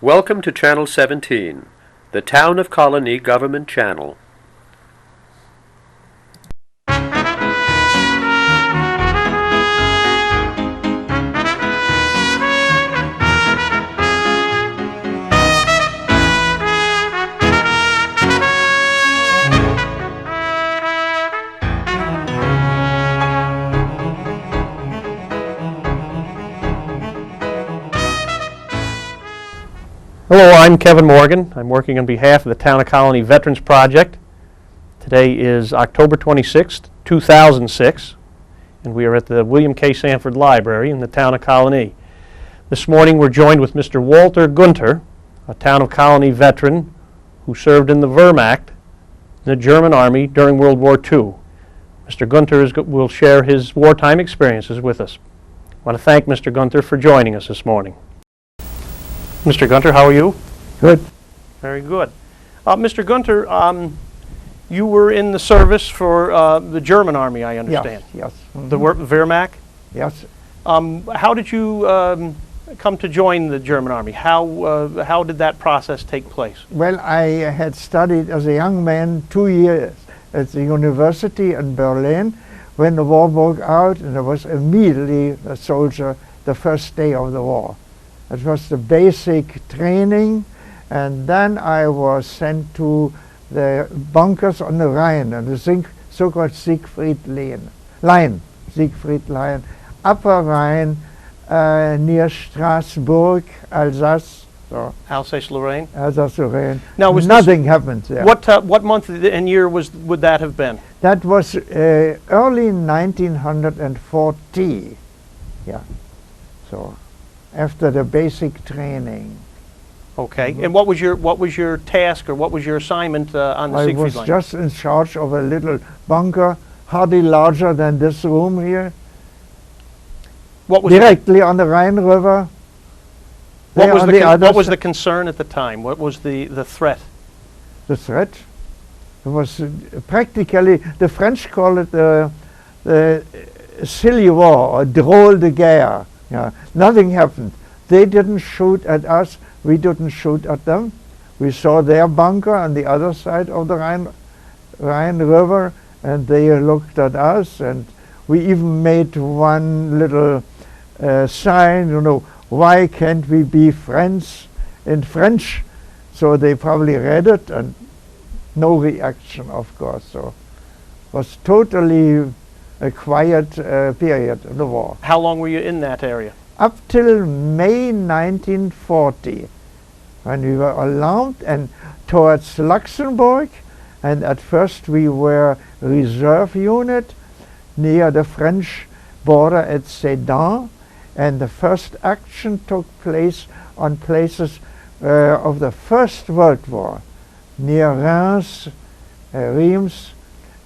Welcome to Channel 17, the Town of Colonie Government Channel. Hello, I'm Kevin Morgan. I'm working on behalf of the Town of Colonie Veterans Project. Today is October 26th, 2006, and we are at the William K. Sanford Library in the Town of Colonie. This morning we're joined with Mr. Walter Guenther, a Town of Colonie veteran who served in the Wehrmacht, in the German Army during World War II. Mr. Guenther will share his wartime experiences with us. I want to thank Mr. Guenther for joining us this morning. Mr. Guenther, how are you? Good. Very good. Mr. Guenther, you were in the service for the German Army, I understand. Yes. Mm-hmm. The Wehrmacht? Yes. How did you come to join the German Army? How did that process take place? Well, I had studied as a young man 2 years at the university in Berlin when the war broke out, and I was immediately a soldier the first day of the war. It was the basic training, and then I was sent to the bunkers on the Rhine, and the so-called Siegfried Line, Upper Rhine, near Strasbourg, Alsace. So Alsace-Lorraine? Alsace-Lorraine. Now, nothing happened there. What month and year would that have been? That was early 1940. Yeah. So after the basic training. Okay. And what was your task, or what was your assignment on the Siegfried Line? I was just in charge of a little bunker, hardly larger than this room here. Directly on the Rhine River. What was the concern at the time? What was the threat? The threat? It was practically, the French call it the silly war, or drôle de guerre. Yeah, nothing happened. They didn't shoot at us. We didn't shoot at them. We saw their bunker on the other side of the Rhine River, and they looked at us. And we even made one little sign, why can't we be friends in French? So they probably read it, and no reaction, of course. So it was totally a quiet period of the war. How long were you in that area? Up till May 1940, when we were alarmed and towards Luxembourg, and at first we were reserve unit near the French border at Sedan, and the first action took place on places of the First World War, near Reims, Reims,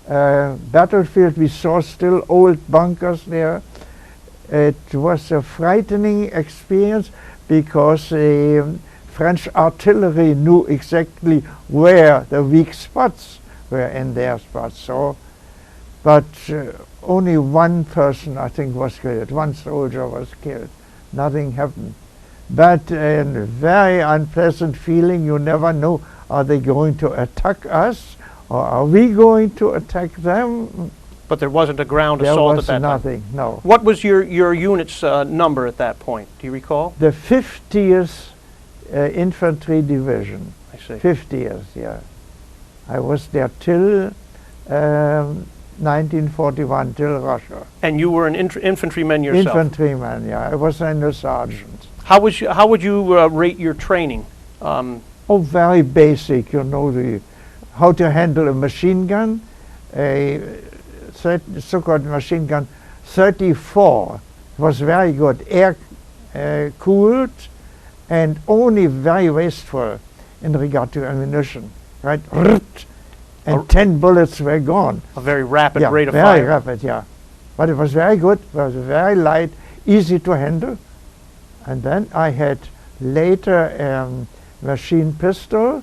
battlefield. We saw still old bunkers there. It was a frightening experience because the French artillery knew exactly where the weak spots were in their spots. So, but only one person, I think, was killed. One soldier was killed. Nothing happened. But a very unpleasant feeling. You never know, are they going to attack us? Or are we going to attack them? But there wasn't a ground assault at that time? There was nothing, no. What was your unit's number at that point? Do you recall? The 50th Infantry Division. I see. 50th, yeah. I was there till 1941, till Russia. And you were an infantryman yourself? Infantryman, yeah. I was a sergeant. How would you rate your training? Oh, very basic, how to handle a machine gun, a so-called machine gun 34. It was very good, air cooled, and only very wasteful in regard to ammunition, right? And 10 bullets were gone. A very rapid rate of fire. Very rapid, yeah. But it was very good, it was very light, easy to handle. And then I had later machine pistol,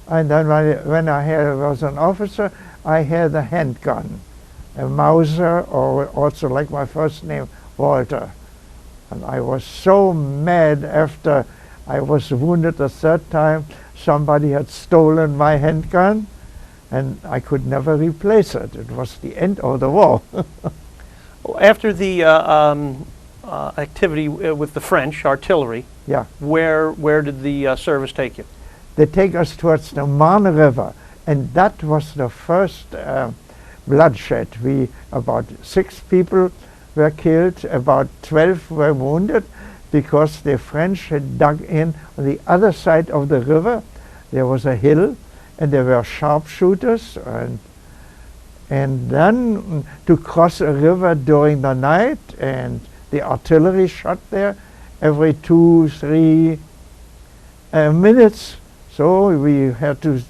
and then when I was an officer, I had a handgun, a Mauser, or also like my first name, Walter. And I was so mad after I was wounded the third time. Somebody had stolen my handgun, and I could never replace it. It was the end of the war. After the activity with the French artillery, Yeah. where did the service take you? They take us towards the Marne River, and that was the first bloodshed. About 6 people were killed, about 12 were wounded, because the French had dug in on the other side of the river. There was a hill, and there were sharpshooters, and then to cross a river during the night, and the artillery shot there every 2-3 minutes. So we had to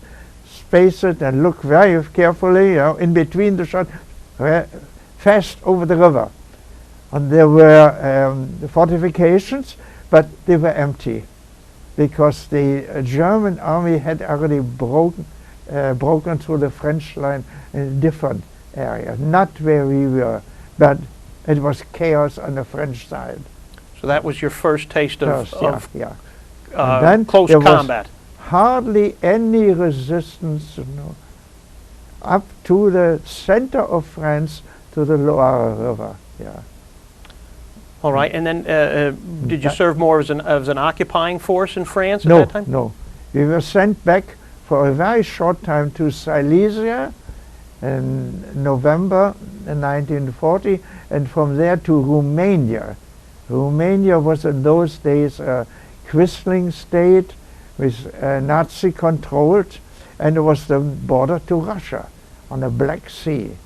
space it and look very carefully, in between the shots, fast over the river. And there were fortifications, but they were empty, because the German army had already broken through the French line in a different area, not where we were, but it was chaos on the French side. So that was your first taste of, then close there was combat. hardly any resistance, up to the center of France, to the Loire River. Yeah. All right, and then did you serve more as an occupying force in France at No, that time? no. We were sent back for a very short time to Silesia in November 1940, and from there to Romania. Romania was in those days a Quisling state, with Nazi controlled, and it was the border to Russia on the Black Sea.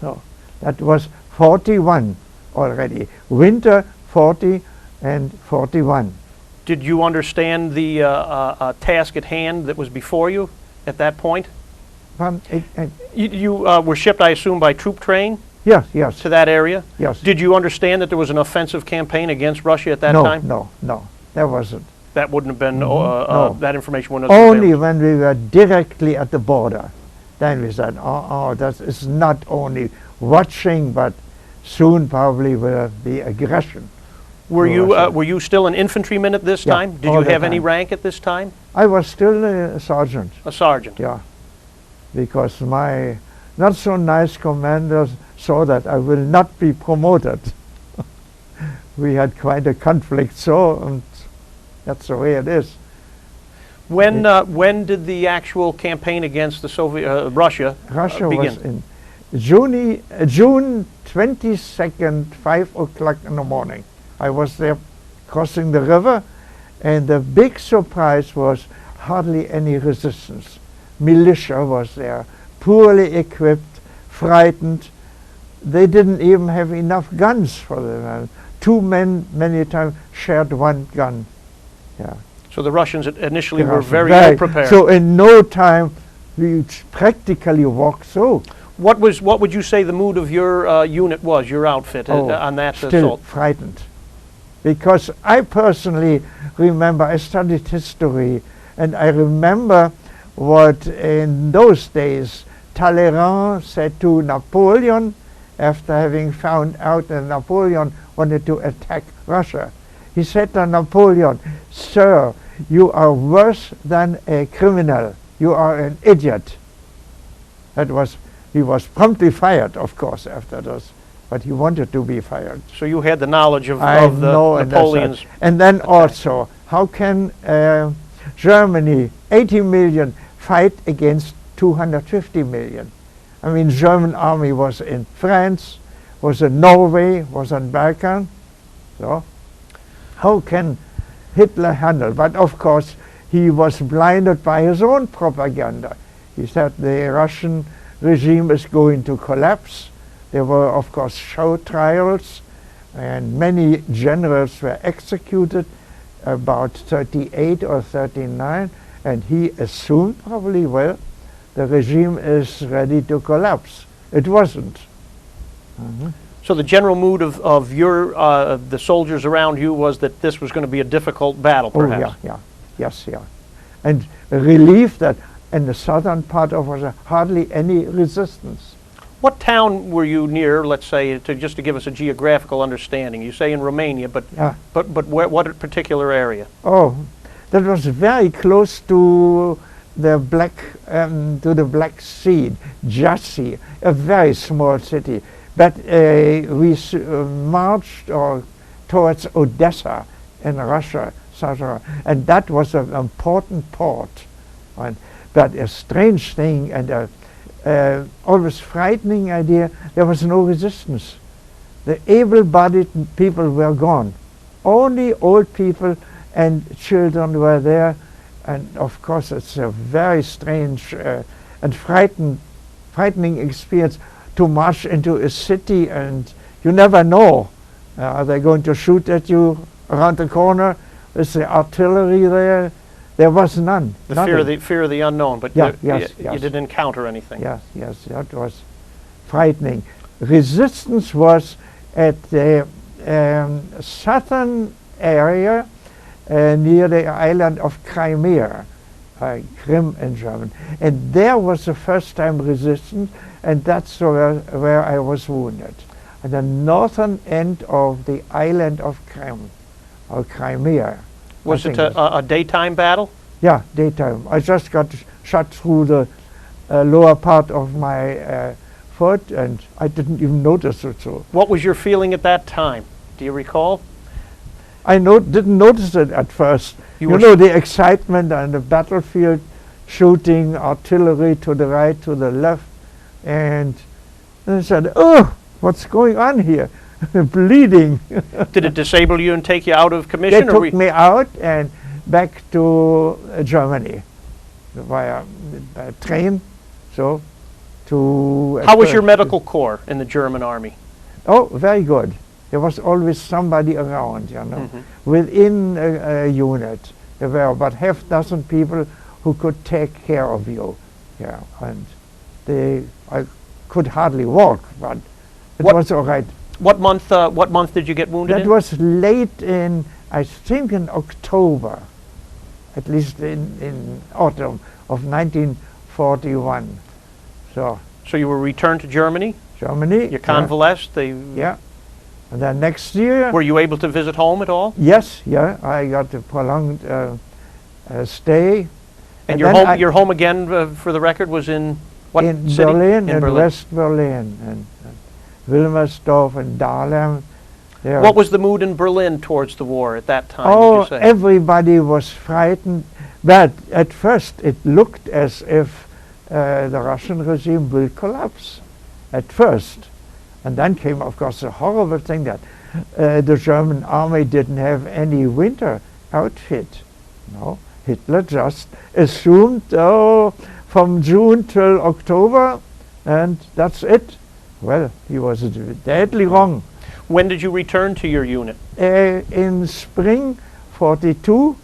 So that was 41 already, winter 40 and 41. Did you understand the task at hand that was before you at that point? You were shipped, I assume, by troop train Yes, yes, to that area? yes. Did you understand that there was an offensive campaign against Russia at that time? No, there wasn't. That wouldn't have been, No. that information wouldn't have been Only available. when we were directly at the border, then we said, that is not only watching, but soon probably will be aggression. Were Russia. you still an infantryman at this Yeah, time? Did all you the have any time. rank at this time? I was still a sergeant, A sergeant. yeah, because my not so nice commanders saw that I will not be promoted. We had quite a conflict, so and that's the way it is. When did the actual campaign against the Soviet Russia begin? Was in June 22nd, 5 o'clock in the morning. I was there crossing the river, and the big surprise was hardly any resistance. Militia was there, poorly equipped, frightened. They didn't even have enough guns for them. 2 men many times shared 1 gun. Yeah. So the Russians initially were Russians, very ill prepared. So in no time we practically walked through. What would you say the mood of your unit was, your outfit, on that still assault? frightened. Because I personally remember, I studied history, and I remember what in those days Talleyrand said to Napoleon after having found out that Napoleon wanted to attack Russia. He said to Napoleon, "Sir, you are worse than a criminal. You are an idiot." He was promptly fired, of course, after this, but he wanted to be fired. So you had the knowledge of I the know, and Napoleon's. and then also, how can Germany, 80 million, fight against 250 million? I mean, German army was in France, was in Norway, was on Balkan. So, how can Hitler handle? But of course, he was blinded by his own propaganda. He said the Russian regime is going to collapse. There were, of course, show trials, and many generals were executed, about 38 or 39, and he assumed probably, well, the regime is ready to collapse. It wasn't. So the general mood of your the soldiers around you was that this was going to be a difficult battle, perhaps. Oh, yeah. And relief that in the southern part of Russia hardly any resistance. What town were you near, let's say, just to give us a geographical understanding? You say in Romania, but Yeah. what particular area? Oh, that was very close to the Black Sea, Jassy, a very small city. But we marched towards Odessa in Russia, and that was an important port. But a strange thing and a always frightening idea, there was no resistance. The able-bodied people were gone. Only old people and children were there, and of course it's a very strange and frightening experience to march into a city, and you never know. Are they going to shoot at you around the corner? Is the artillery there? There was none. The fear of the unknown, but Yeah, you yes. didn't encounter anything. Yes, that was frightening. Resistance was at the southern area near the island of Crimea, Krim in German. And there was the first time resistance, and that's where I was wounded. At the northern end of the island of Krim, or Crimea. Was it a daytime battle? Yeah, daytime. I just got shot through the lower part of my foot, and I didn't even notice it. So What was your feeling at that time? Do you recall? I didn't notice it at first. You know, the excitement on the battlefield, shooting artillery to the right, to the left, and I said, "Oh, what's going on here?" Bleeding. Did it disable you and take you out of They commission? took me out and back to Germany via train. So, to. How was your medical corps in the German army? Oh, very good. There was always somebody around, you know. Within a unit, there were about half dozen people who could take care of you. Yeah, and I could hardly walk, but it was all right. What month did you get wounded That in? was late in, I think, in October, at least in autumn of 1941. So you were returned to Germany? Germany. You convalesced? Yeah. And then next year. Were you able to visit home at all? Yes, yeah. I got a prolonged stay. And your home again, for the record, was in what in city? Berlin, in Berlin. West Berlin, and Wilmersdorf and Dahlem. What was the mood in Berlin towards the war at that time, Oh, would you say? everybody was frightened, but at first it looked as if the Russian regime will collapse, at first. And then came, of course, the horrible thing that the German army didn't have any winter outfit. No, Hitler just assumed, from June till October, and that's it. Well, he was deadly wrong. When did you return to your unit? In spring 42,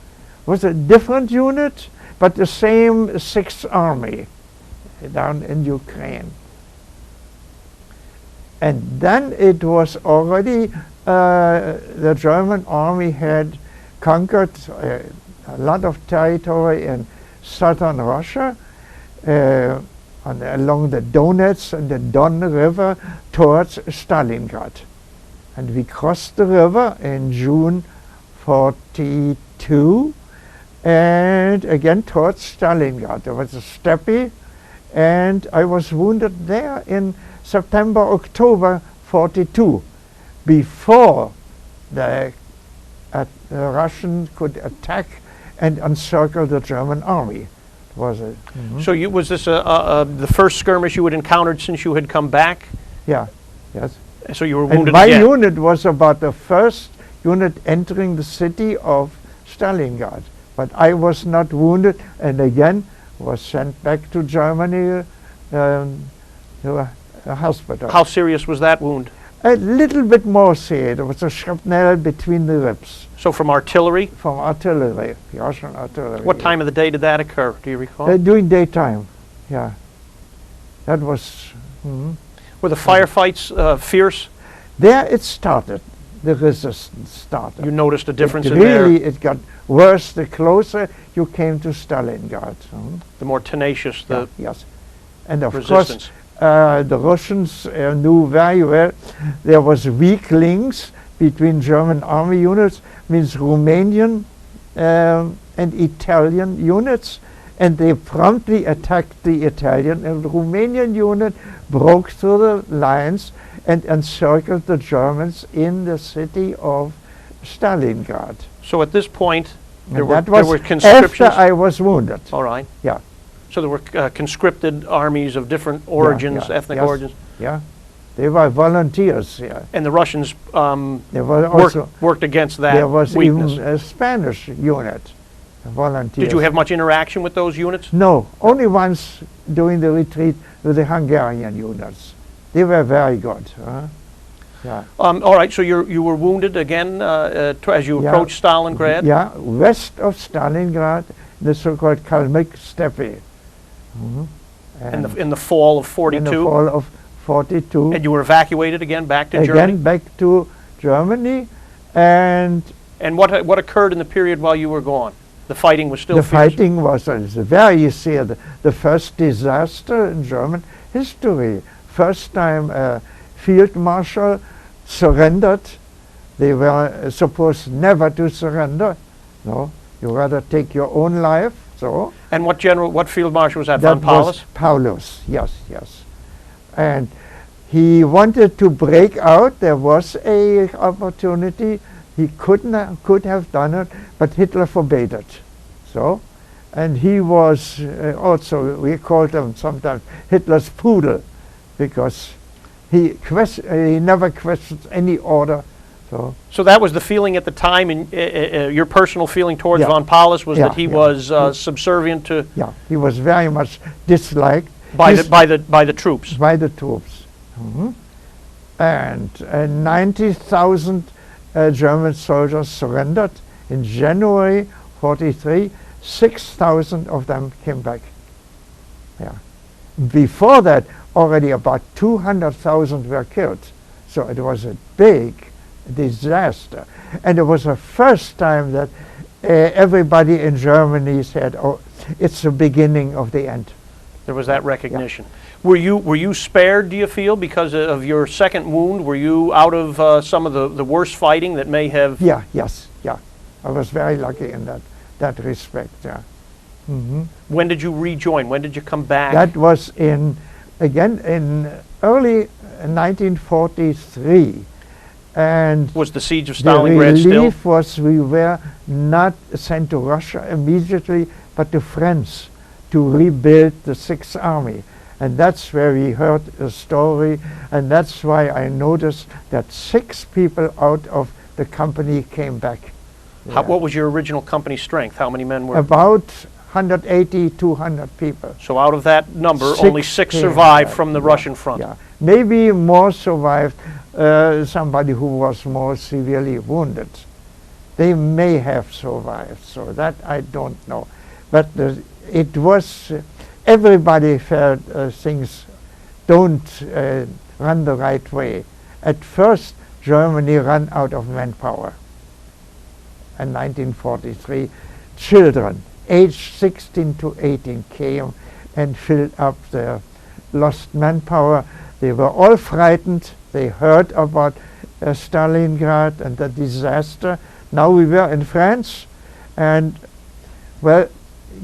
was a different unit, but the same 6th Army down in Ukraine. And then it was already, the German army had conquered a lot of territory in southern Russia, along the Donets and the Don River towards Stalingrad. And we crossed the river in June 42 and again towards Stalingrad. There was a steppe, and I was wounded there in September, October 42, before the Russians could attack and encircle the German army. Was it? So was this the first skirmish you had encountered since you had come back? Yeah, yes. So you were And wounded my again? unit was about the first unit entering the city of Stalingrad. But I was not wounded, and again was sent back to Germany to a hospital. How serious was that wound? A little bit more serious. There was a shrapnel between the ribs So from artillery? from artillery, Russian artillery. What time of the day did that occur? Do you recall? During daytime, yeah. That was... Were the firefights fierce? There it started. The resistance started. You noticed a difference it in there? really, it got worse the closer you came to Stalingrad. The more tenacious the Yes. And of resistance. course, the Russians knew very well there was weak links between German army units, means Romanian and Italian units, and they promptly attacked the Italian, and the Romanian unit broke through the lines and encircled the Germans in the city of Stalingrad. So at this point, there And were, that was there were conscriptions. after I was wounded. All right. Yeah. So there were conscripted armies of different origins, yeah, ethnic yes. origins, Yeah, they were volunteers. Yeah, and the Russians there was also worked against that there was weakness. even a Spanish unit, volunteers. Did you have much interaction with those units? No, only once during the retreat with the Hungarian units. They were very good. Yeah. All right. So you were wounded again as you Yeah. approached Stalingrad. Yeah, west of Stalingrad, the so-called Kalmyk steppe. In the fall of In the '42, fall of 42. and you were evacuated again back to Again Germany. back to Germany, and And what occurred in the period while you were gone? The fighting was still the fierce? fighting was very serious. The first disaster in German history. First time a field marshal surrendered. They were supposed never to surrender. No, you rather take your own life. So And what field marshal was that? that Von Paulus? was Paulus. Yes, yes. And he wanted to break out. There was a opportunity. He could have done it, but Hitler forbade it. So, and he was also, we called him sometimes Hitler's poodle, because he never questioned any order. So that was the feeling at the time, and your personal feeling towards Yeah. Von Paulus was Yeah, that he yeah. was subservient to Yeah, he was very much disliked by Dis- the troops. by the troops. And 90,000 German soldiers surrendered in January '43. 6,000 of them came back. Yeah. Before that, already about 200,000 were killed. So it was a big disaster. And it was the first time that everybody in Germany said, oh, it's the beginning of the end. There was that recognition. Were you spared, do you feel, because of your second wound? Were you out of some of the worst fighting that may have... Yeah, yes, yeah. I was very lucky in that respect, yeah. When did you rejoin? When did you come back? That was in early 1943. And Was the siege of the Stalingrad still? relief was we were not sent to Russia immediately, but to France to rebuild the Sixth Army. And that's where we heard a story, and that's why I noticed that 6 people out of the company came back. What was your original company strength? How many men were? About 180, 200 people. So out of that number, 6 only 6 came survived back, from the yeah, Russian front. Yeah, maybe more survived. Somebody who was more severely wounded. They may have survived, so that I don't know. But it was, everybody felt things don't run the right way. At first, Germany ran out of manpower. In 1943, children aged 16 to 18 came and filled up their lost manpower. They were all frightened. They heard about Stalingrad and the disaster. Now we were in France, and well,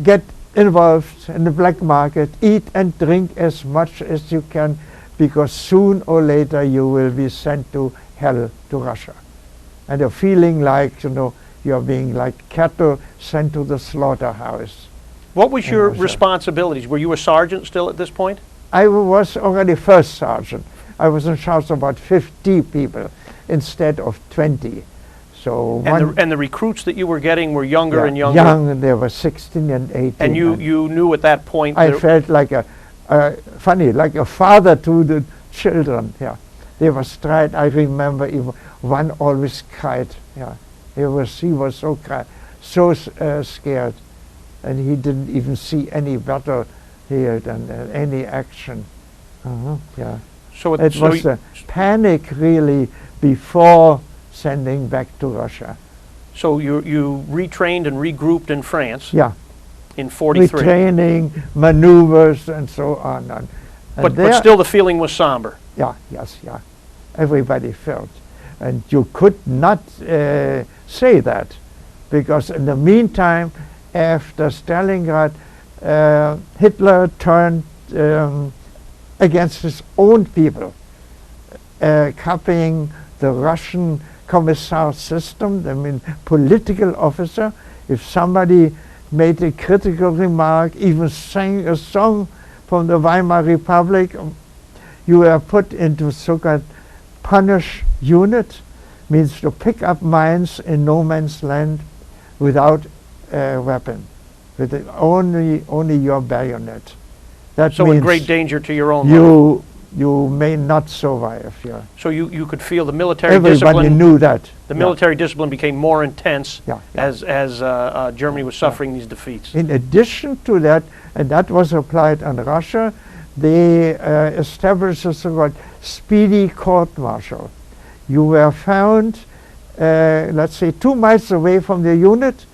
get involved in the black market, eat and drink as much as you can, because soon or later you will be sent to hell, to Russia. And a feeling like, you're being like cattle sent to the slaughterhouse. What was your Russia. responsibilities? Were you a sergeant still at this point? I was already first sergeant. I was in charge of about 50 people instead of 20. So And the recruits that you were getting were younger and younger? young, they were 16 and 18. And you knew at that point... I felt like like a father to the children. Yeah, they were tried. I remember even one always cried. Yeah, he was so scared, and he didn't even see any battlefield and any action. Yeah, So it was a panic really before sending back to Russia. So you retrained and regrouped in France Yeah. in '43. Retraining, maneuvers, and so on. And But still the feeling was somber. yeah, yes, yeah. Everybody felt. And you could not say that, because in the meantime, after Stalingrad, Hitler turned against his own people, copying the Russian commissar system. I mean, political officer. If somebody made a critical remark, even sang a song from the Weimar Republic, you were put into so-called punish unit, means to pick up mines in no man's land without a weapon, with only your bayonet. That So means in great danger to your own life. you may not survive. Yeah. So you could feel the military Everybody discipline. knew that. The military discipline became more intense Yeah, as Germany was suffering these defeats. In addition to that, and that was applied on Russia, they established a so-called speedy court-martial. You were found, let's say, 2 miles away from the unit,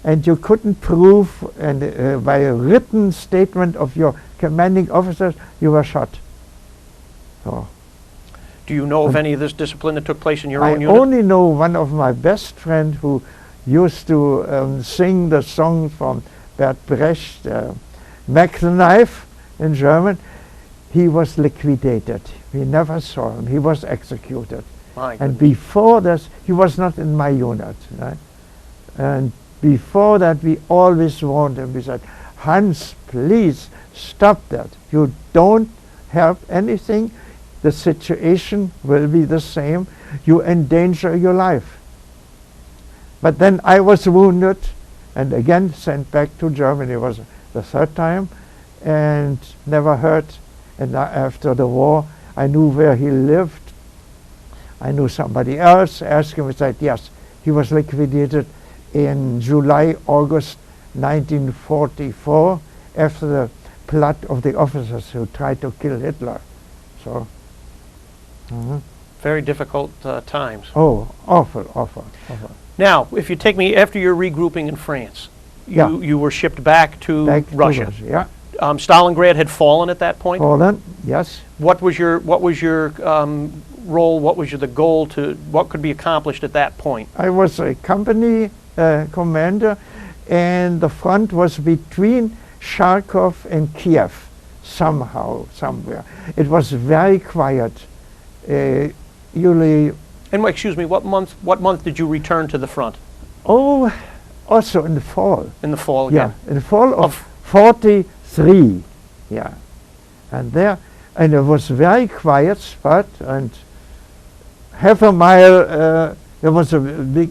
and you couldn't prove, and by a written statement of your commanding officers, you were shot. So Do you know of any of this discipline that took place in your I own unit? only know one of my best friends who used to sing the song from Bert Brecht, Mac the Knife in German. He was liquidated. We never saw him. He was executed. My And goodness. before this, he was not in my unit. Right? And before that, we always warned him. We said, Hans, please stop that. You don't help anything. The situation will be the same. You endanger your life. But then I was wounded and again sent back to Germany. It was the 3rd time, and never heard. And after the war, I knew where he lived. I knew somebody else. Asked him, he said, yes, he was liquidated in July, August 1944, after the plot of the officers who tried to kill Hitler. So, Very difficult times. oh, awful, awful, awful. Now, if you take me after your regrouping in France, Yeah. you were shipped back to Back to Russia. Yeah, Stalingrad had fallen at that point. Poland, yes. What was your role? What was the goal to? What could be accomplished at that point? I was a company commander, and the front was between Kharkov and Kiev, somehow, somewhere. It was very quiet. Usually, And excuse me, what month did you return to the front? oh, also in the fall. In the fall Yeah, again. in the fall of 43. Yeah, and it was very quiet spot, and half a mile there was a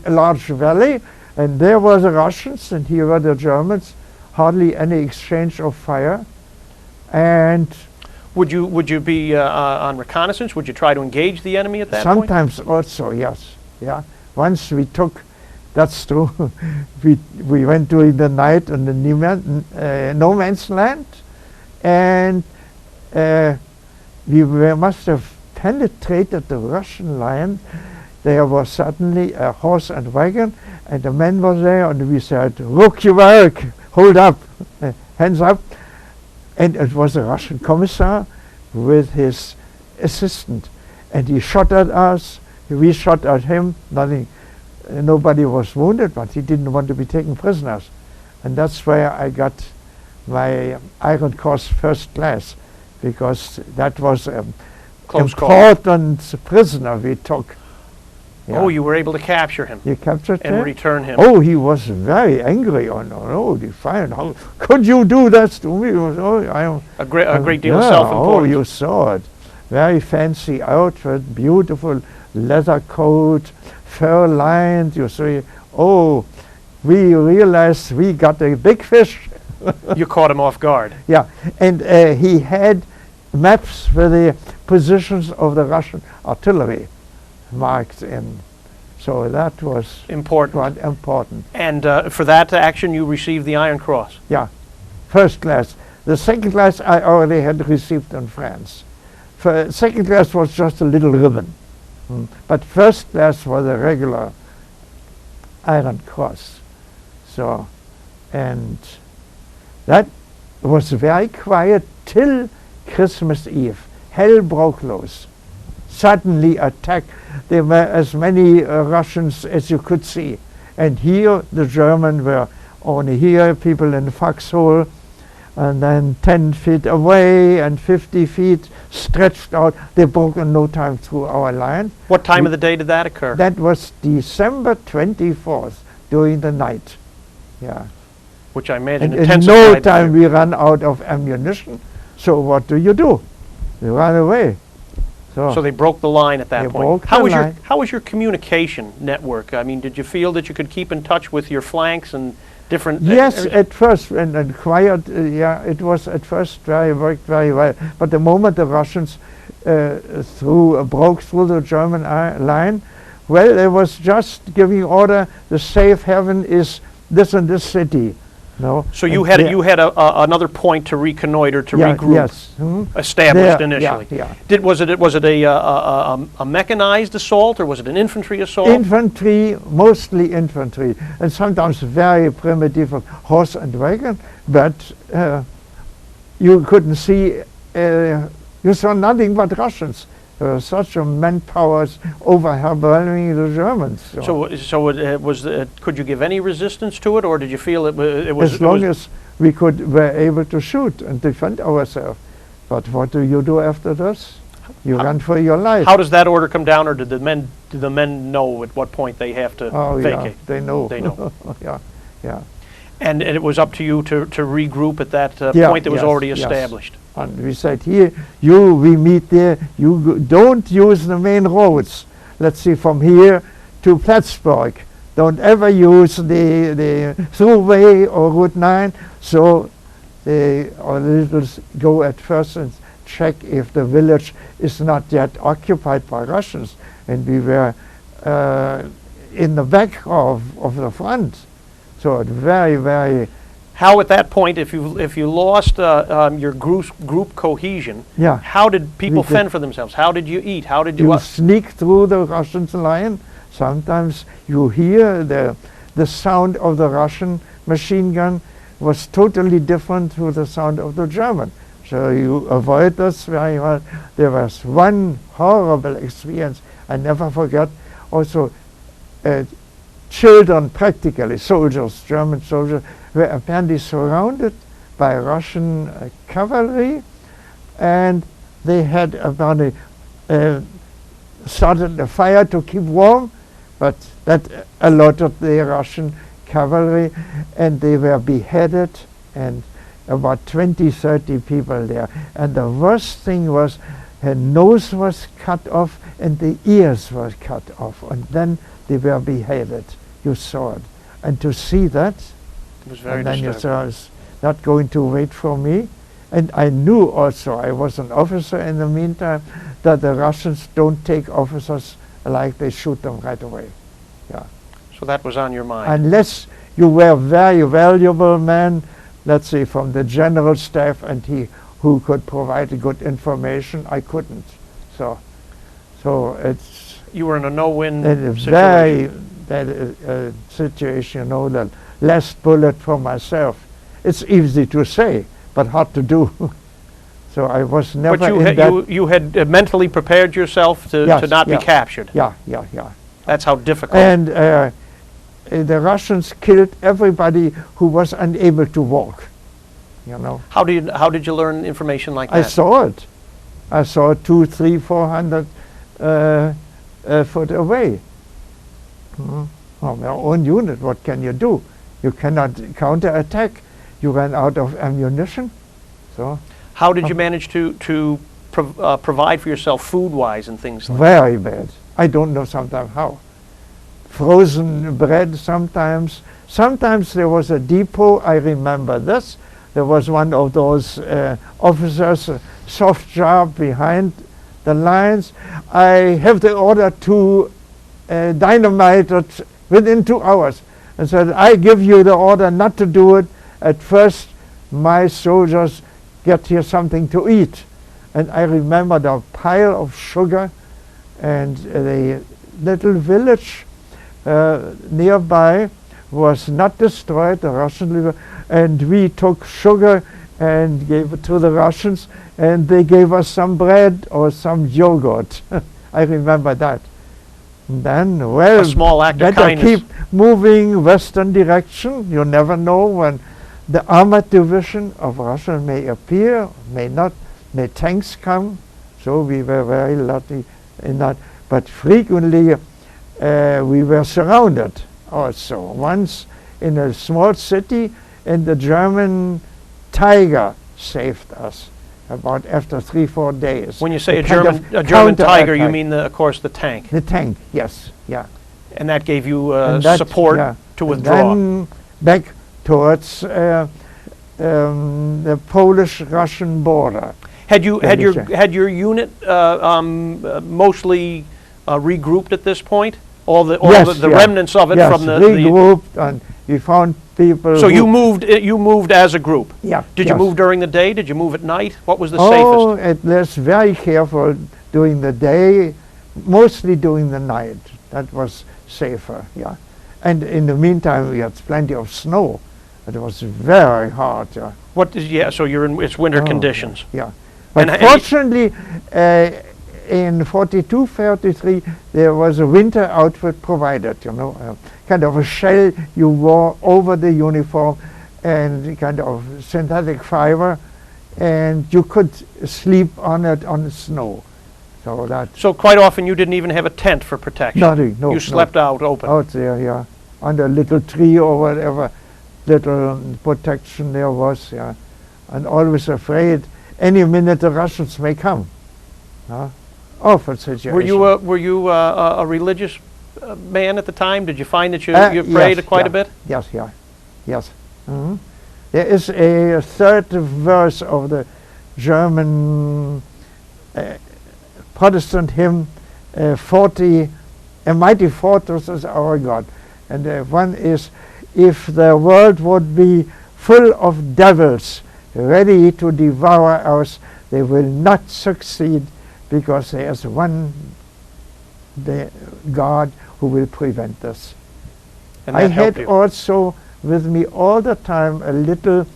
large valley, and there were the Russians, and here were the Germans. Hardly any exchange of fire, and Would you be on reconnaissance? Would you try to engage the enemy at that point? sometimes also, yes, yeah. Once we took, that's true. we went during the night on the no man's land, and must have penetrated the Russian line. There was suddenly a horse and wagon, and the man was there, and we said, "Look, you work, hold up, hands up." And it was a Russian commissar with his assistant, and he shot at us. We shot at him. Nothing. Nobody was wounded, but he didn't want to be taken prisoners, and that's where I got my Iron Cross First Class, because that was an Close call. important prisoner we took. Yeah. Oh, you were able to capture him You captured and him? return him. Oh, he was very angry. Oh, defiant. How could you do that to me? A great deal of yeah, self-importance. Oh, you saw it. Very fancy outfit, beautiful leather coat, fur lined. You see, oh, we realized we got a big fish. You caught him off guard. Yeah, and he had maps for the positions of the Russian artillery marked in. So that was Important. quite important. And for that action, you received the Iron Cross. Yeah, first class. The second class I already had received in France. Second class was just a little ribbon. But first class was a regular Iron Cross. So, and that was very quiet till Christmas Eve. Hell broke loose. Suddenly attack. There were as many Russians as you could see. And here the Germans were only here, people in the foxhole, and then 10 feet away and 50 feet stretched out. They broke in no time through our line. What time of the day did that occur? That was December 24th, during the night. Yeah. Which I imagine And in intensified. no time we ran out of ammunition. So what do? You run away. So they broke the line at that They point. broke How the was line. how was your communication network? I mean, did you feel that you could keep in touch with your flanks and different? Yes, at first, and quiet. It was at first worked very well. But the moment the Russians broke through the German line, well, they was just giving order. The safe haven is this and this city. No. So you And had there- you had another point to reconnoiter, to Yeah, regroup, yes. established There, initially. yeah. Was it a mechanized assault, or was it an infantry assault? Infantry, mostly infantry, and sometimes very primitive horse and wagon, but you couldn't see, you saw nothing but Russians. There were such a manpower overwhelming the Germans. Could you give any resistance to it, or did you feel it was? As long as we were able to shoot and defend ourselves. But what do you do after this? You run for your life. How does that order come down, or did the men know at what point they have to Oh, vacate? yeah, they know. They know. Yeah. And it was up to you to regroup at that Yeah, point that was yes, already yes. established. And we said, here, we meet there, don't use the main roads. Let's see, from here to Plattsburgh. Don't ever use the throughway or Route 9. So our littles go at first and check if the village is not yet occupied by Russians. And we were in the back of the front. So it very, very... How at that point, if you lost your group cohesion, Yeah. how did people We did- fend for themselves? How did you eat? How did you? You sneak through the Russian line. Sometimes you hear the sound of the Russian machine gun was totally different to the sound of the German. So you avoid this very well. There was one horrible experience I never forget. Also, children, practically soldiers, German soldiers, were apparently surrounded by Russian cavalry, and they had apparently started a fire to keep warm, but that alerted the Russian cavalry, and they were beheaded, and about 20-30 people there. And the worst thing was her nose was cut off and the ears were cut off, and then they were beheaded. You saw it. And to see that, It was very and then you disturbing. saw it's not going to wait for me. And I knew also, I was an officer in the meantime, that the Russians don't take officers like they shoot them right away. So that was on your mind. Unless you were very valuable man, let's say from the general staff, and who could provide good information. I couldn't. So it's You were in a no-win a situation. very bad situation, you know, the last bullet for myself. It's easy to say, but hard to do. So I was never But in that. you had mentally prepared yourself to Yes, not yeah. be captured. Yeah. That's how difficult. And the Russians killed everybody who was unable to walk. You know. How did you learn information like I that? saw it. I saw it 200, 300, 400 foot away. From your own unit, what can you do? You cannot counterattack. You ran out of ammunition. So How did you manage to provide for yourself food-wise and things like very bad. I don't know sometimes how. Frozen bread sometimes. Sometimes there was a depot, I remember this. There was one of those officers, a soft job behind the lines. I have the order to dynamite it within 2 hours. And said, I give you the order not to do it. At first, my soldiers get here something to eat. And I remember the pile of sugar, and the little village nearby was not destroyed, the Russian river, and we took sugar and gave it to the Russians, and they gave us some bread or some yogurt. I remember that. And then, well, A small act of better kindness. keep moving western direction. You never know when the armored division of Russia may appear, may not, may tanks come. So we were very lucky in that. But frequently we were surrounded also. Once in a small city, and the German Tiger saved us about after 3-4 days. When you say A a kind German, of a German Tiger, you counterattack. mean, of course, the tank. The tank, yes, yeah. And that gave you And that, support yeah. to And withdraw. then back towards the Polish-Russian border. Had you Let me your check. had your unit mostly regrouped at this point? All the Yes, the yeah. remnants of it Yes, from the regrouped, and we found people. So who- you moved as a group. Yeah. Did you yes. move during the day? Did you move at night? What was the Oh, safest? it was very careful during the day, mostly during the night. That was safer, yeah. And in the meantime, we had plenty of snow. It was very hard, yeah. So you're in it's winter Oh, conditions. Yeah. But And fortunately, in 42, 43, there was a winter outfit provided, you know, kind of a shell you wore over the uniform and kind of synthetic fiber, and you could sleep on it on the snow. So that, So quite often you didn't even have a tent for protection. nothing, no. You slept out open. Out there, yeah. Under a little tree or whatever, little protection there was, yeah. And always afraid any minute the Russians may come. Awful situation. Were you a religious man at the time? Did you find that you prayed yes, quite yeah. a bit? Yes, yeah, yes. Mhm. There is a third verse of the German Protestant hymn, 40, a mighty fortress is our God. And one is, if the world would be full of devils ready to devour us, they will not succeed, because there is one God who will prevent this. And I that helped had you. also with me all the time a little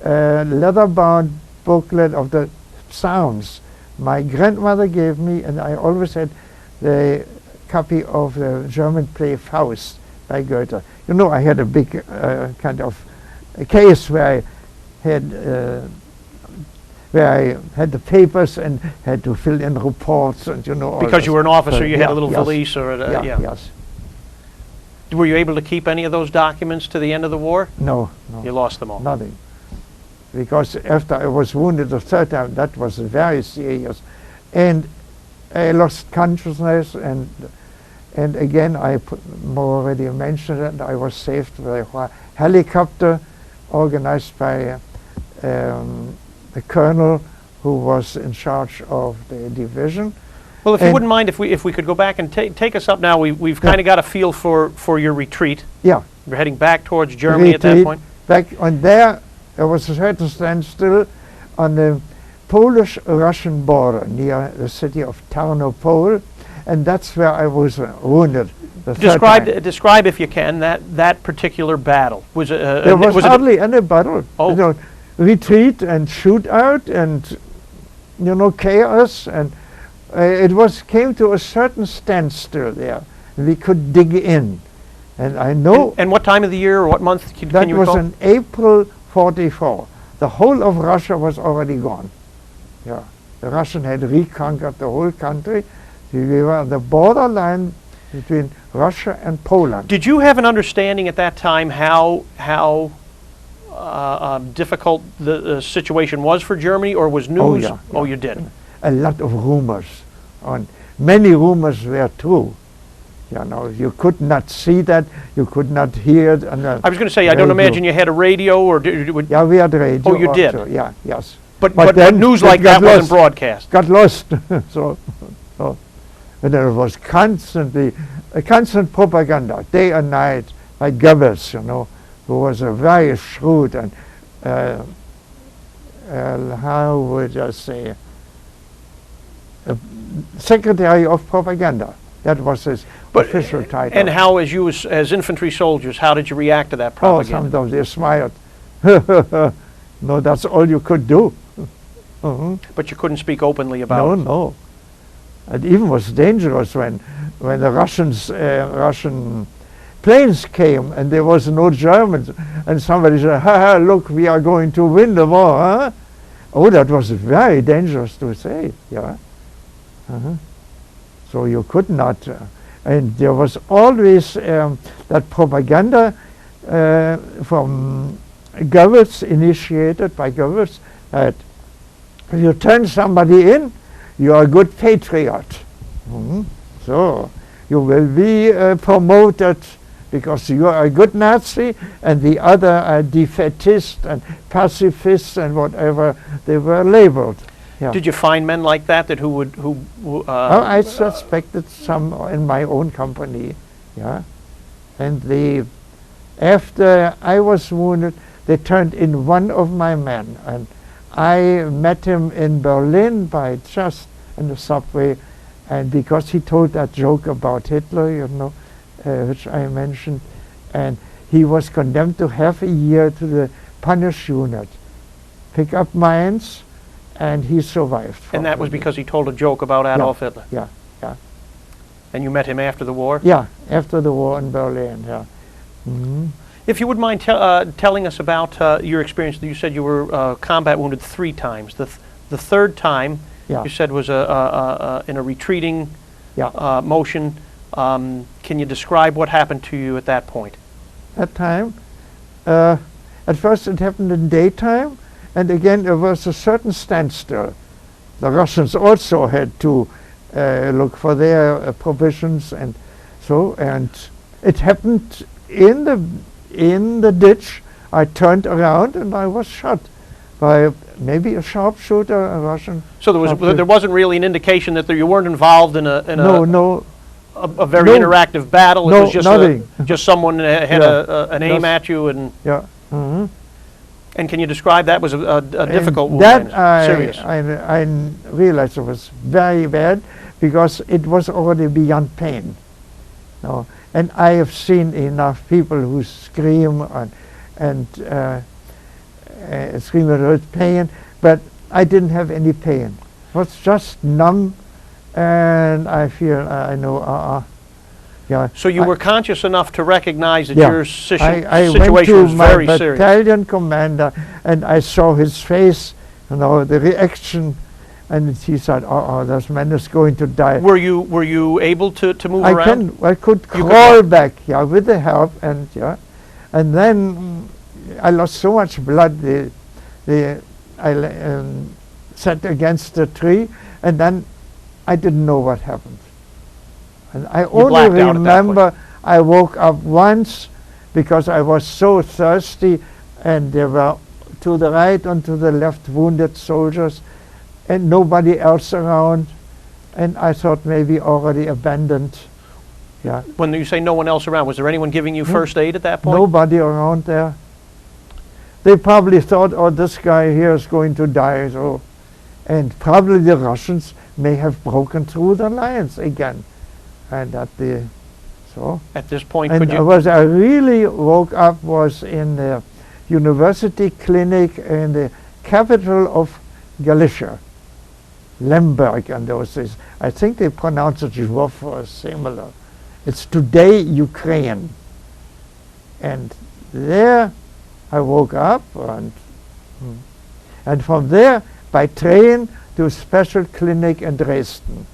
leather-bound booklet of the Psalms my grandmother gave me, and I always had the copy of the German play Faust by Goethe. You know, I had a big kind of a case where I had the papers and had to fill in reports, and you know. all Because this. you were an officer, So, you had yeah, a little yes, valise or yeah. Yes. Were you able to keep any of those documents to the end of the war? No, You lost them all. nothing. Because after I was wounded the third time, that was very serious. And I lost consciousness, and again, I already mentioned it, I was saved by a helicopter organized by the colonel who was in charge of the division. Well, if you And- wouldn't mind, if we could go back and take us up now, we've kind of got a feel for your retreat. Yeah. You're heading back towards Germany at that Retreat. point. Back on there was a certain standstill on the Polish-Russian border near the city of Tarnopol, and that's where I was wounded the third time. Describe, if you can, that particular battle. Was it? There was it a- hardly any battle. Oh. You know, retreat and shoot out and, you know, chaos, and it came to a certain standstill there. We could dig in, and I know And what time of the year or what month can that you was recall? in April 44. The whole of Russia was already gone. Yeah, the Russian had reconquered the whole country. We were on the borderline between Russia and Poland. Did you have an understanding at that time how difficult the situation was for Germany, or was news? yeah, Oh, yeah. you did. A lot of rumors, and many rumors were true. You know, you could not see that, you could not hear it. And, I was going to say, I don't imagine you had a radio, or yeah, we had radio. Oh, you did? also, yeah, yes. but then news it like got that wasn't lost. broadcast. Got lost. so, and there was constantly a constant propaganda, day and night, by Goebbels, you know, who was a very shrewd and how would I say, secretary of propaganda. That was his official title. And how, as you as infantry soldiers, how did you react to that Oh, propaganda? sometimes they smiled. No, that's all you could do. Mhm. But you couldn't speak openly about No, it. no. It even was dangerous when the Russian planes came and there was no Germans, and somebody said, "Ha ha! Look, we are going to win the war." Huh? Oh, that was very dangerous to say. Yeah. Uh-huh. So you could not, and there was always that propaganda from Goebbels, initiated by Goebbels, that if you turn somebody in, you are a good patriot. Mhm. So you will be promoted because you are a good Nazi, and the other are defeatist and pacifists and whatever they were labeled. Yeah. Did you find men like that I suspected some in my own company, yeah. And after I was wounded, they turned in one of my men, and I met him in Berlin by just in the subway, and because he told that joke about Hitler, you know, which I mentioned, and he was condemned to half a year to the punish unit, pick up mines, and he survived. And that was because he told a joke about Adolf Hitler? Yeah, yeah. And you met him after the war? Yeah, after the war in Berlin, yeah. Mm-hmm. If you would mind telling us about your experience. You said you were combat wounded 3 times. The third time, Yeah. you said, was in a retreating motion. Can you describe what happened to you at that point? That time, at first it happened in daytime, and again there was a certain standstill. The Russians also had to look for their provisions, and so, and it happened in the ditch. I turned around and I was shot by maybe a sharpshooter, a Russian. So there wasn't really an indication that you weren't involved in a very No. interactive battle. No, It was just nothing. just someone had an aim at you, and Yeah. Mm-hmm. and can you describe that? Was a difficult wound? That Serious. I realized it was very bad because it was already beyond pain. No, and I have seen enough people who scream and scream with pain, but I didn't have any pain. It was just numb, and I feel I know. Yeah. So you were conscious enough to recognize that Yeah. your I went situation to was my very serious. battalion commander, and I saw his face, you know, the reaction, and he said, "Oh, this man is going to die." Were you able to move around? I could You could crawl walk. back, yeah, with the help, and and then I lost so much blood. I sat against the tree, and then I didn't know what happened. And I only blacked out at that point. remember I woke up once because I was so thirsty, and there were to the right and to the left wounded soldiers, and nobody else around, and I thought maybe already abandoned. Yeah, When you say no one else around, was there anyone giving you first aid at that point? nobody around there. They probably thought, "Oh, this guy here is going to die." So, and probably the Russians may have broken through the lines again, and at the so. At this point, And could you? I really woke up was in the university clinic in the capital of Galicia, Lemberg, and those days. I think they pronounce it Lvov or similar. It's today Ukraine. And there I woke up, and from there by train to a special clinic in Dresden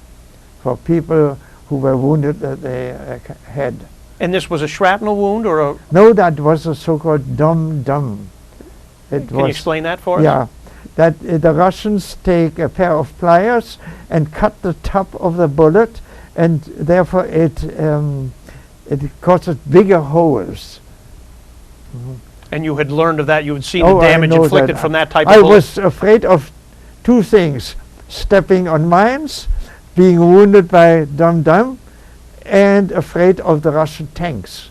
for people who were wounded at the head. And this was a shrapnel wound, or a? No, that was a so-called dum-dum. Can you explain that for us? Yeah, that the Russians take a pair of pliers and cut the top of the bullet, and therefore it causes bigger holes. And you had learned of that. You had seen Oh, the I damage know inflicted that. from that type of I bullet. was afraid of 2 things: stepping on mines, being wounded by dum-dum, and afraid of the Russian tanks.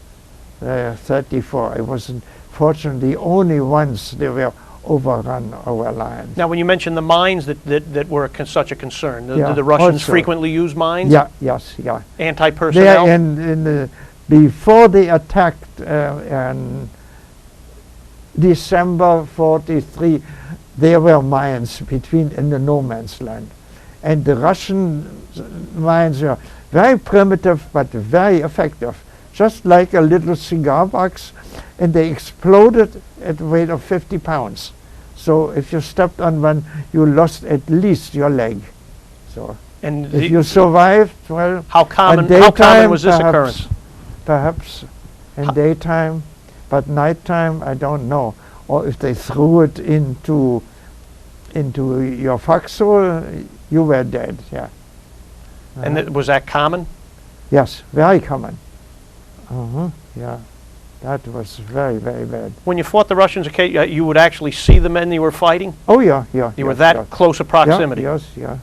34. I wasn't fortunately the only ones they were overrun our lines. Now, when you mentioned the mines that were such a concern, Yeah, did the Russians also. frequently use mines? Yeah, yes, yeah. Anti-personnel? There before they attacked and December 43, there were mines in the no man's land. And the Russian mines were very primitive but very effective, just like a little cigar box, and they exploded at a weight of 50 pounds. So if you stepped on one, you lost at least your leg. So And if you survived, well, how common daytime, was this perhaps, occurrence? Perhaps in daytime, but nighttime, I don't know. Or if they threw it into your foxhole, you were dead, yeah. And was that common? Yes, very common. Yeah, that was very, very bad. When you fought the Russians, you would actually see the men you were fighting? Oh, yeah, yeah. You were that close a proximity? Yeah, yes, yeah.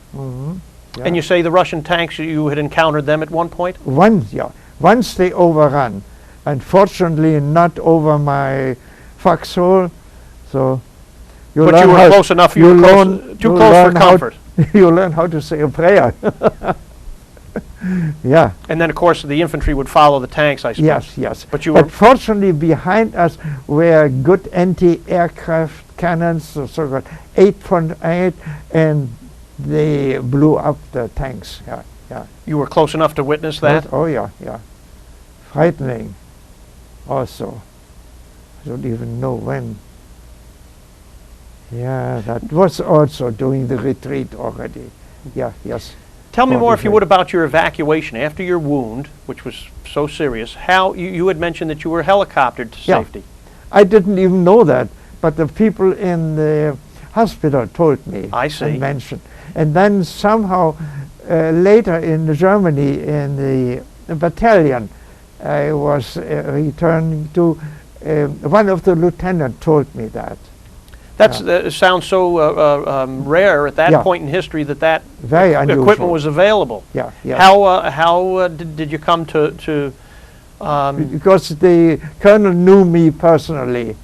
Yeah. And you say the Russian tanks, you had encountered them at one point? Once they overrun. Unfortunately, not over my foxhole, so you but you were close enough, you were too close for comfort. You learn how to say a prayer. Yeah. And then, of course, the infantry would follow the tanks, I suppose. Yes, yes. But fortunately, behind us were good anti-aircraft cannons, the so-called 8.8, and they blew up the tanks. Yeah, yeah. You were close enough to witness that? Oh, yeah, yeah. Frightening. Also, I don't even know when. Yeah, that was also during the retreat already. Yeah, yes. Tell me more, if you would, about your evacuation after your wound, which was so serious. How you had mentioned that you were helicoptered to safety. I didn't even know that, but the people in the hospital told me. I see. And mentioned. And then somehow later in Germany, in the battalion, I was returning to, one of the lieutenants told me that. That sounds so rare at that point in history that very equipment was available. Yeah, yeah. How did you come to because the colonel knew me personally,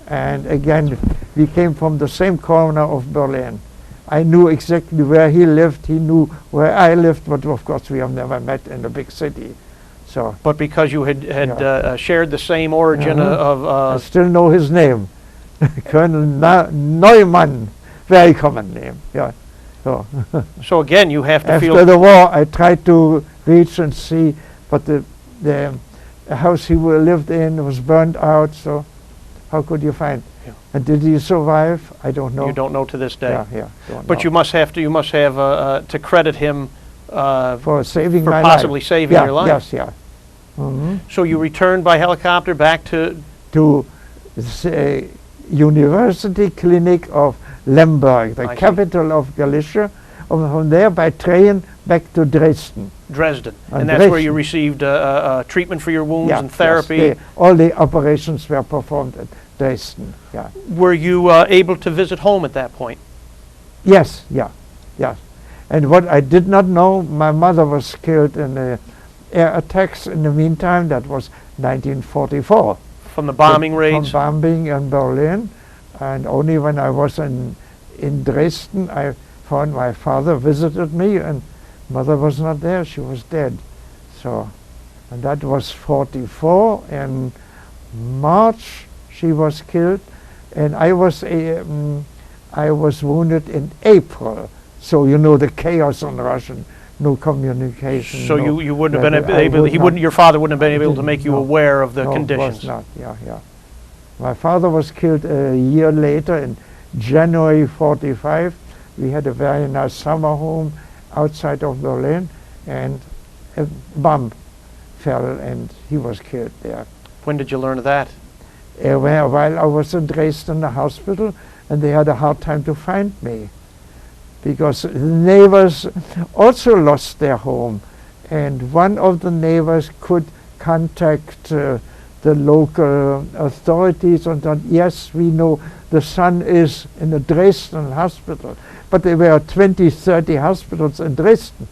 and again, we came from the same corner of Berlin. I knew exactly where he lived. He knew where I lived, but of course we have never met in a big city. So. But because you had shared the same origin of. I still know his name. Colonel Neumann, very common name. Yeah. So, so again, you have to after the war, I tried to reach and see, but the house he lived in was burned out. So, how could you find? Yeah. And did he survive? I don't know. You don't know to this day. Yeah. But you must have to credit him for saving my possibly life. saving your life. Yes, yeah. So you returned by helicopter back to the University Clinic of Lemberg, the capital of Galicia. From there by train back to Dresden. And that's where you received treatment for your wounds and therapy. Yes, all the operations were performed at Dresden. Yeah. Were you able to visit home at that point? Yes, yeah. And what I did not know, my mother was killed in air attacks in the meantime. That was 1944. From the bombing raids? From bombing in Berlin. And only when I was in Dresden, I found my father visited me, and mother was not there. She was dead. So, and that was 44. In March, she was killed, and I was wounded in April. So you know the chaos in Russian. No communication. So you wouldn't have been able. Your father wouldn't have been able to make you aware of the conditions. No, was not. Yeah. My father was killed a year later in January 45. We had a very nice summer home outside of Berlin, and a bomb fell, and he was killed there. When did you learn of that? While I was in Dresden, the hospital, and they had a hard time to find me, because the neighbors also lost their home, and one of the neighbors could contact the local authorities and said, yes, we know the son is in the Dresden hospital, but there were 20, 30 hospitals in Dresden.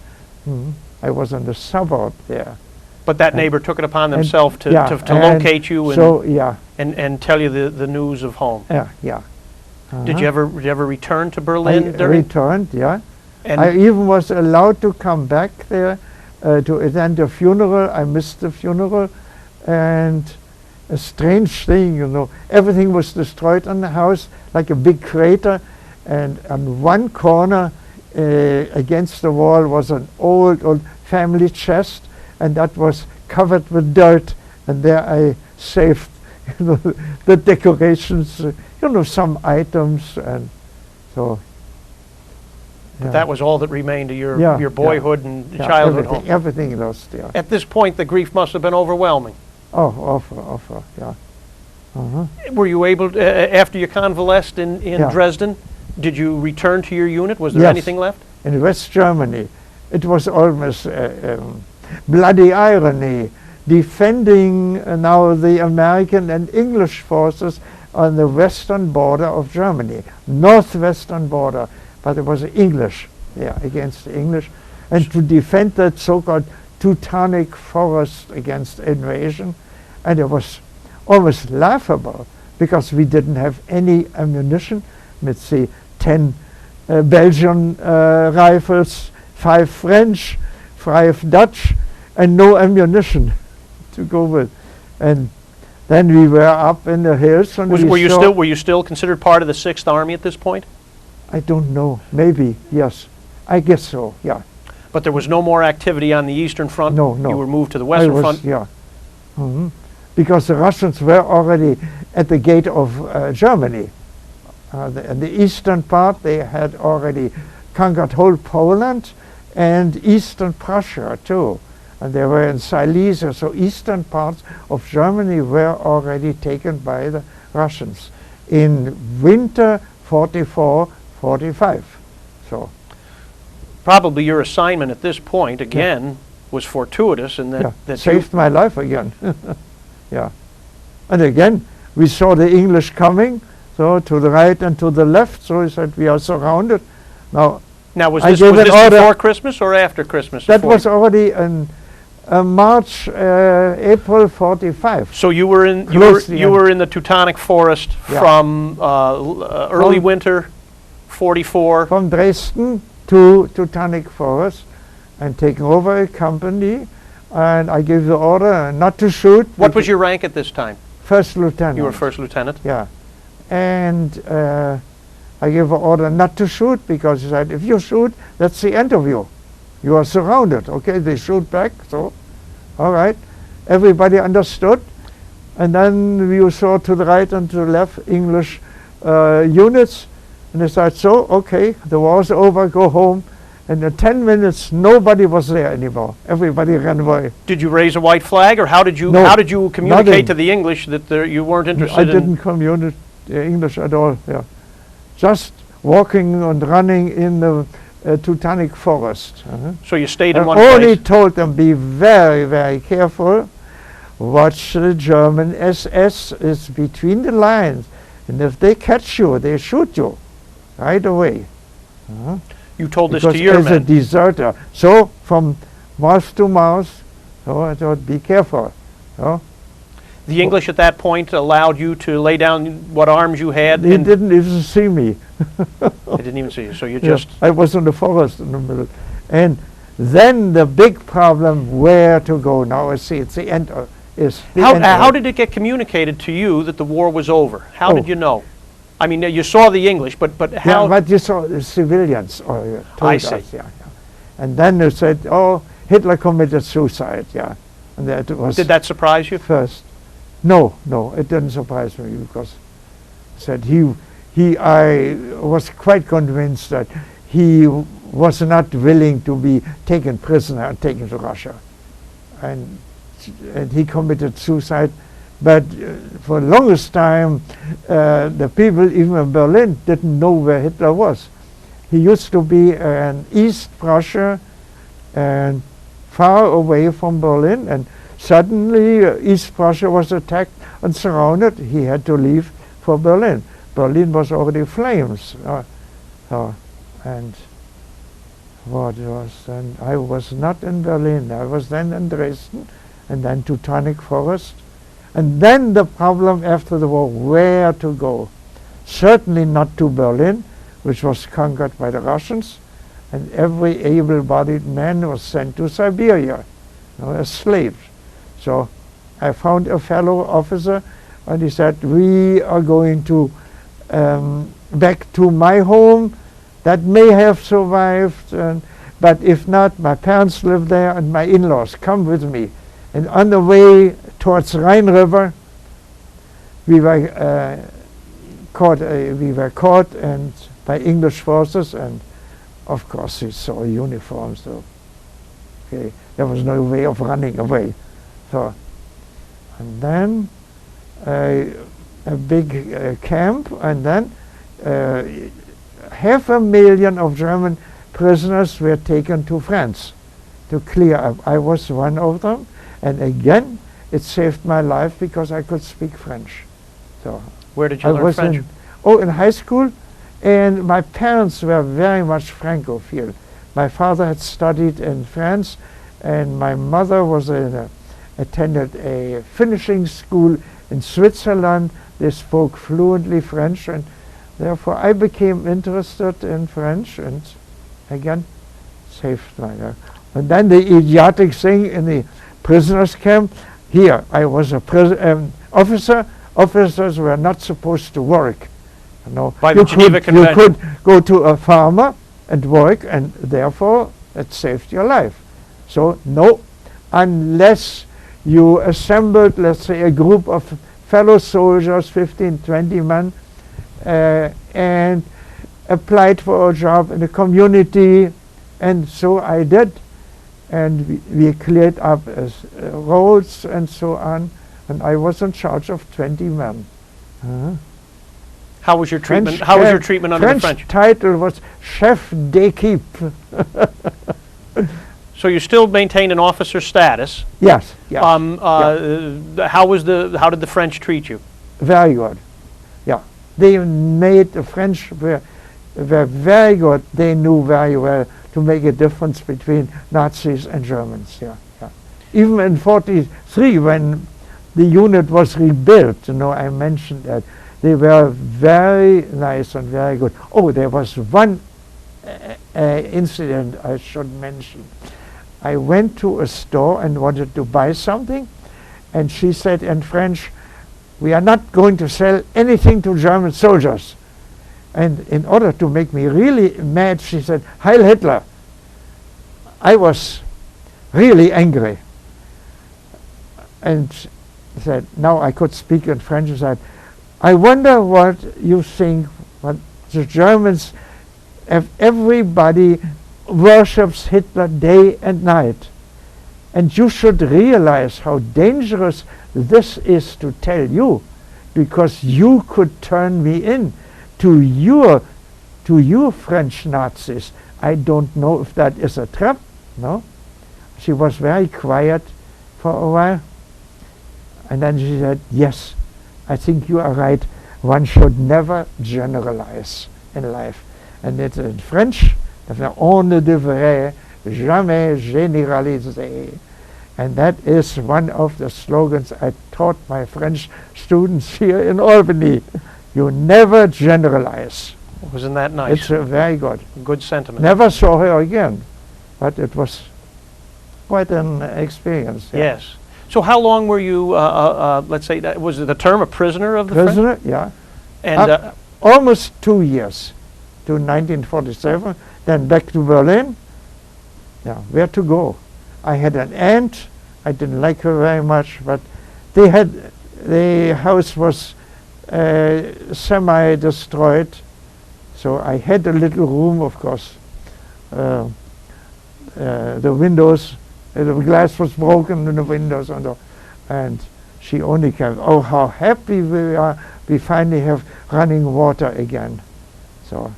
I was in the suburb there. But that neighbor took it upon themselves to locate you and tell you the news of home. Yeah. Did you ever return to Berlin? I returned, yeah. And I even was allowed to come back there to attend the funeral. I missed the funeral, and a strange thing, you know. Everything was destroyed on the house, like a big crater, and on one corner against the wall was an old family chest, and that was covered with dirt, and there I saved, you know, the decorations, you know, some items, and so. But that was all that remained of your Yeah, boyhood and childhood home. Everything lost, yeah. At this point, the grief must have been overwhelming. Oh, awful, yeah. Uh-huh. Were you able to, after you convalesced in Yeah. Dresden, did you return to your unit? Was there Yes. anything left? In West Germany, it was almost bloody irony, defending now the American and English forces on the western border of Germany, northwestern border, but it was English, against the English, and to defend that so-called Teutonic forest against invasion, and it was almost laughable because we didn't have any ammunition. Let's see, 10 Belgian rifles, 5 French, 5 Dutch, and no ammunition to go with. And then we were up in the hills. And Were you still considered part of the 6th Army at this point? I don't know. Maybe, yes. I guess so, yeah. But there was no more activity on the Eastern Front? No, no. You were moved to the Western Front? Yeah. Because the Russians were already at the gate of Germany. The eastern part, they had already conquered whole Poland and eastern Prussia too. And they were in Silesia, so eastern parts of Germany were already taken by the Russians in winter 44-45. So Probably your assignment at this point, again, was fortuitous in that saved my life again. Yeah. And again, we saw the English coming, so to the right and to the left, so we said we are surrounded. Now was I this gave an order. before Christmas or after Christmas? That was already in March, April 45. So you were in you were in the Teutonic Forest from early winter 44. From Dresden to Teutonic Forest, and taking over a company, and I gave the order not to shoot. What was your rank at this time? First lieutenant. You were first lieutenant? Yeah. And I gave an order not to shoot, because he said, if you shoot, that's the end of you. You are surrounded. Okay, they shoot back, so, all right. Everybody understood. And then we saw to the right and to the left English units, and they said, so, okay, the war's over, go home. And in 10 minutes, nobody was there anymore. Everybody ran away. Did you raise a white flag, or how did you communicate nothing. To the English that you weren't interested I didn't communicate English at all. Yeah, just walking and running in the Teutonic Forest. So you stayed in I one only place? told them, be very, very careful. Watch the German SS is between the lines, and if they catch you, they shoot you right away. You told this Because to your as a men? deserter. So from mouth to mouth, so I thought, be careful. So The English at that point allowed you to lay down what arms you had? they didn't even see me. They didn't even see you, so you just... I was in the forest in the middle. And then the big problem, where to go now. I see it's the end. How did it get communicated to you that the war was over? How did you know? I mean, you saw the English, but how? Yeah, but you saw the civilians. Told I see. us, yeah. And then they said, oh, Hitler committed suicide, yeah. And that was Did that surprise you? first. No, it didn't surprise me, because said I was quite convinced that he was not willing to be taken prisoner and taken to Russia. And he committed suicide. But for the longest time, the people, even in Berlin, didn't know where Hitler was. He used to be in East Prussia and far away from Berlin, and suddenly East Prussia was attacked and surrounded. He had to leave for Berlin. Berlin was already flames. And what was then? I was not in Berlin. I was then in Dresden, and then Teutonic Forest. And then the problem after the war, where to go. Certainly not to Berlin, which was conquered by the Russians, and every able-bodied man was sent to Siberia, as slaves. So I found a fellow officer, and he said, we are going to back to my home that may have survived, but if not, my parents live there and my in-laws, come with me. And on the way towards Rhine River, we were caught and by English forces, and of course we saw uniforms, so okay, there was no way of running away. So, and then a big camp, and then 500,000 of German prisoners were taken to France to clear up. I was one of them, and again it saved my life because I could speak French. So where did you I learn was French? in high school, and my parents were very much Francophile. My father had studied in France, and my mother was attended a finishing school in Switzerland. They spoke fluently French, and therefore I became interested in French, and again saved my life. And then the idiotic thing in the prisoners camp, here I was a officer. Officers were not supposed to work. You know, By the Geneva Convention. You could go to a farmer and work, and therefore it saved your life. So no, unless you assembled, let's say, a group of fellow soldiers, 15, 20 men, and applied for a job in the community, and so I did, and we cleared up roads and so on, and I was in charge of 20 men. How was your treatment? How was your treatment under the French? Title was chef d'équipe. So you still maintained an officer status. Yes. Yes. How did the French treat you? Very good. Yeah, they made the French were very good. They knew very well to make a difference between Nazis and Germans. Yeah, yeah. Even in '43, when the unit was rebuilt, you know, I mentioned that they were very nice and very good. Oh, there was one incident I should mention. I went to a store and wanted to buy something, and she said in French, "We are not going to sell anything to German soldiers." And in order to make me really mad, she said, "Heil Hitler." I was really angry. And said, now I could speak in French, and said, "I wonder what you think, what the Germans, if everybody worships Hitler day and night. And you should realize how dangerous this is to tell you, because you could turn me in to your French Nazis. I don't know if that is a trap." No? She was very quiet for a while. And then she said, "Yes, I think you are right. One should never generalize in life." And it's in French, on ne devrait jamais généraliser. And that is one of the slogans I taught my French students here in Albany. You never generalize. Wasn't that nice? It's very good. Good sentiment. Never saw her again, but it was quite an experience. Yeah. Yes. So how long were you, let's say, was the term a prisoner of the French? Prisoner, yeah. And almost 2 years, to 1947, then back to Berlin. Yeah, where to go? I had an aunt. I didn't like her very much, but the house was semi-destroyed, so I had a little room, of course. The windows, the glass was broken in the windows, and she only came, "Oh, how happy we are, we finally have running water again." So,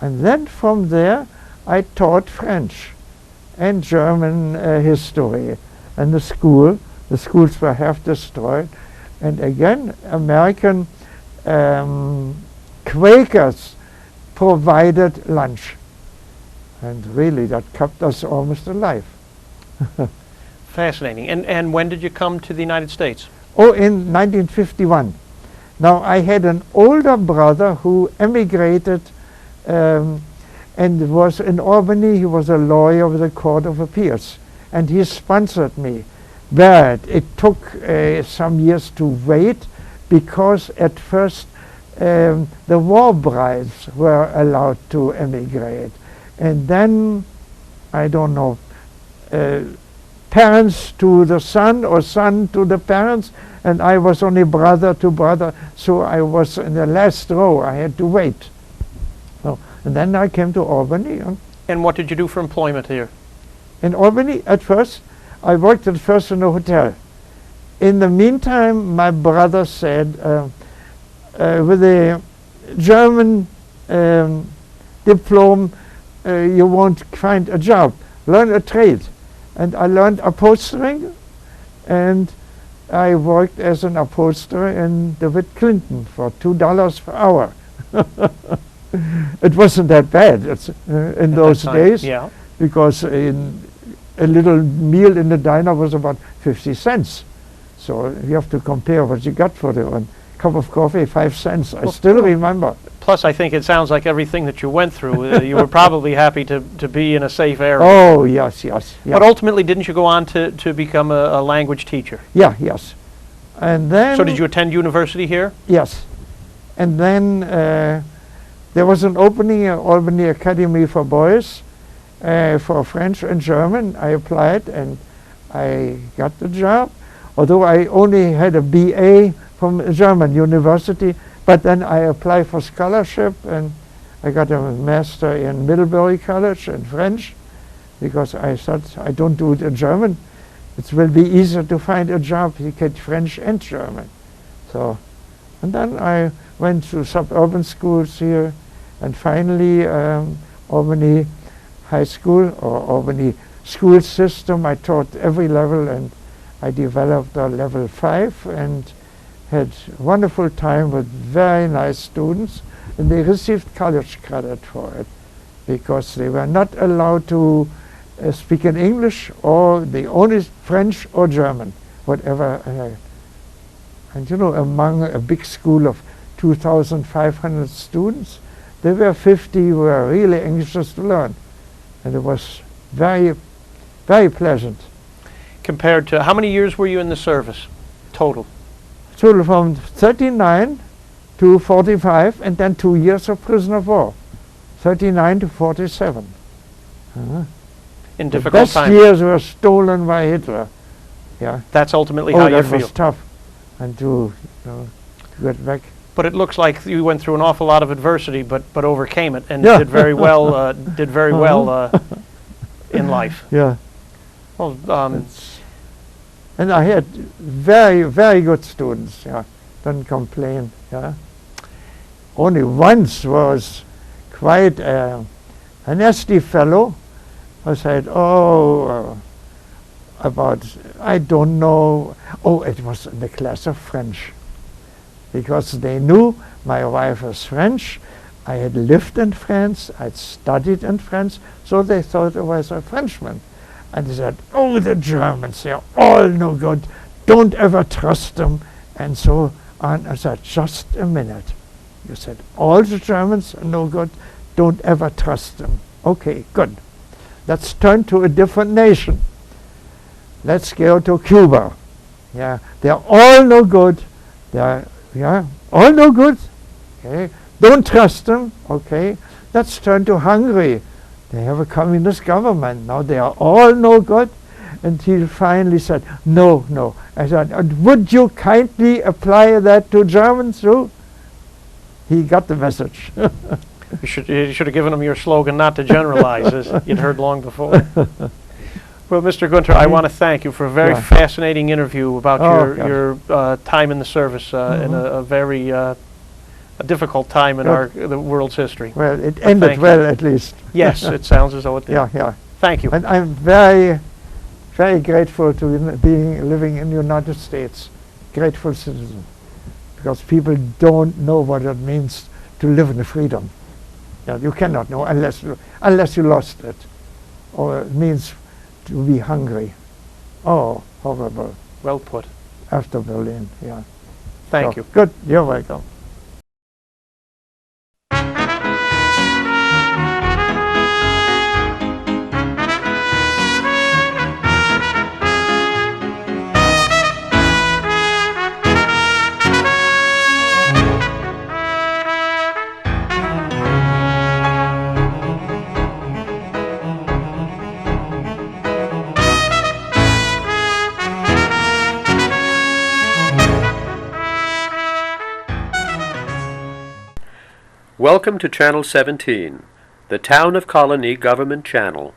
and then from there I taught French and German history, and the schools were half destroyed, and again American Quakers provided lunch, and really that kept us almost alive. Fascinating. And when did you come to the United States? Oh, in 1951. Now I had an older brother who emigrated and was in Albany. He was a lawyer with the Court of Appeals, and he sponsored me. But it took some years to wait, because at first the war brides were allowed to emigrate. And then, I don't know, parents to the son or son to the parents, and I was only brother to brother, so I was in the last row. I had to wait. So, and then I came to Albany. And what did you do for employment here? In Albany, at first, I worked at first in a hotel. In the meantime, my brother said, with a German diploma, you won't find a job. Learn a trade. And I learned upholstering, and I worked as an upholsterer in DeWitt Clinton for $2 per hour. It wasn't that bad in those days, yeah. because a little meal in the diner was about 50 cents. So you have to compare what you got for the one cup of coffee, 5 cents. I still remember. Plus, I think it sounds like everything that you went through, you were probably happy to be in a safe area. Oh, yes, yes. But ultimately, didn't you go on to become a language teacher? Yeah, yes. And then... So did you attend university here? Yes. And then there was an opening at Albany Academy for Boys for French and German. I applied and I got the job, although I only had a BA from a German university. But then I applied for scholarship, and I got a master in Middlebury College in French, because I thought, I don't do it in German. It will be easier to find a job. You get French and German. So, and then I went to suburban schools here, and finally Albany High School, or Albany school system. I taught every level, and I developed a level 5, and had wonderful time with very nice students, and they received college credit for it, because they were not allowed to speak in English, or the only French or German, whatever. And you know, among a big school of 2,500 students, there were 50 who were really anxious to learn, and it was very, very pleasant. Compared to, how many years were you in the service, total? Total from 39 to 45, and then 2 years of prisoner of war, 39 to 47. In The difficult best times. years were stolen by Hitler. Yeah. That's ultimately how you that feel. was tough, and to get back. But it looks like you went through an awful lot of adversity, but overcame it, and Yeah. did very well. Did very well in life. Yeah. Well, And I had very, very good students. Yeah, don't complain. Yeah. Only once was quite a nasty fellow who said, about, I don't know. Oh, it was in the class of French, because they knew my wife was French. I had lived in France. I'd studied in France, so they thought I was a Frenchman. And they said, oh, the Germans, they're all no good. Don't ever trust them. And so on. I said, just a minute. You said, all the Germans are no good. Don't ever trust them. Okay, good. Let's turn to a different nation. Let's go to Cuba. Yeah, they're all no good. They're, all no good. Okay, don't trust them. Okay, let's turn to Hungary. They have a communist government. Now they are all no good. And he finally said, no, no. I said, would you kindly apply that to Germans too? He got the message. you should have given him your slogan, not to generalize, as you'd heard long before. Well, Mr. Guenther, I want to thank you for a very fascinating interview about your time in the service in a very a difficult time in the world's history. Well, it ended well, at least. Yes, it sounds as though it did. Yeah, yeah. Thank you. And I'm very, very grateful to living in the United States. Grateful citizen, because people don't know what it means to live in freedom. Yeah, you cannot know unless you lost it, or it means to be hungry. Oh, horrible. Well put. After Berlin, yeah. Thank you. Good. You're welcome. Welcome to Channel 17, the Town of Colonie Government Channel.